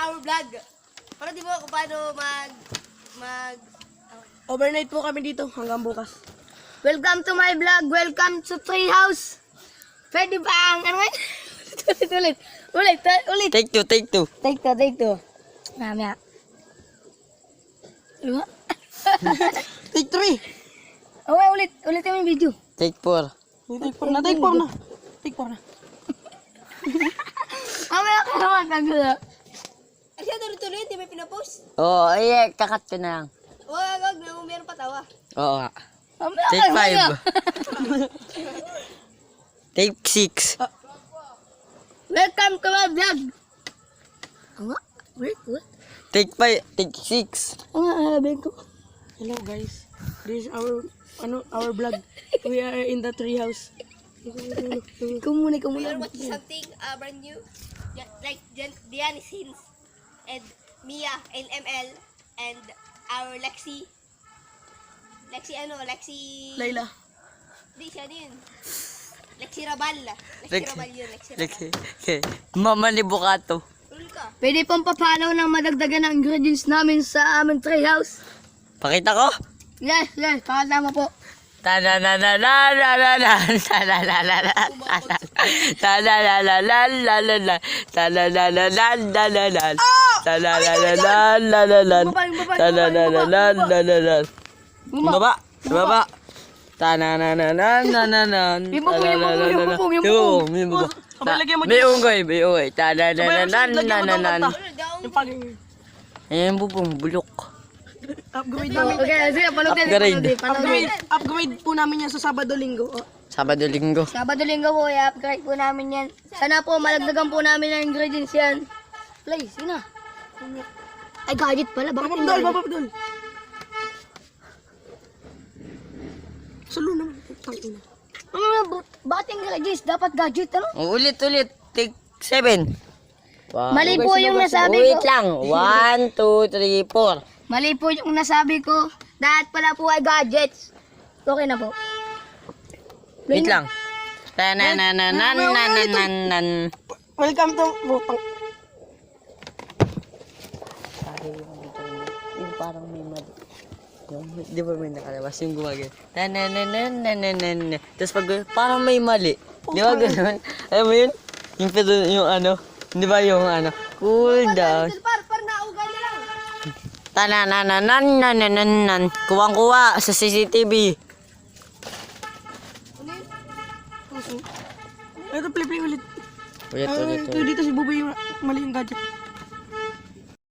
our vlog. Para di mo kung paano Overnight po kami dito hanggang bukas. Welcome to my vlog. Welcome to Treehouse. Pwede ba ang ano nga? Ulit. Take two. Take two. Mamaya. Ano? Take 3. Okay, ulit yung video. Take four. Take 4 na. Mamaya ka naman kagula. Ay, siya tuloy-tuloy, hindi may pinapost. Oo, kakat ko na lang. Wag, meron patawa. Oo nga. Mamaya Take ka naman. 5. Take 6. Welcome to my vlog. Ano? Wait, what? Take 5. Take 6. Ano nga, sabihin ko? Hello guys. This is our vlog. We are in the treehouse. Ikaw muna. We are watching something brand new. Like Diane Sins and Mia and ML and our Lexi. Layla. Hindi siya din. Lexi Rabal yun. Okay. Mama ni Bukato. Pwede pong papalaw ng madagdagan ng ingredients namin sa aming treehouse. Pakita ko. Yes, pakita mo po. Baba. May unggoy. Ayan bubong, bulok. Upgrade namin. Okay, sige, Upgrade po namin yan sa Sabado-Linggo. Oh. Sabado-Linggo. Sabado-Linggo po, i-upgrade po namin yan. Sana po, malagdagan po namin ng ingredients yan. Play, sige na. Ay, gadget pala. Bakit Bababdol. Salo naman. Tangina. Bakit ingredients? Dapat gadget, ano? Ulit. Take 7. Mali po yung nasabi Wait ko. lang. 1, 2, 3, 4. Mali po yung nasabi ko. Dapat pala po ay gadgets. Okay na po. Wait lang. Welcome to Butang. Yung parang may mali. Yung, di ba may nakalabas yung gumagay. Tapos pag parang may mali. Di ba gano'n? Alam mo yun? Yung pero yung ano. Di ba yung ano? Cool down. Kuwang-kuwa sa CCTV. Ito, play ulit. Ulit. Ito dito si Buboy yung mali yung gadget.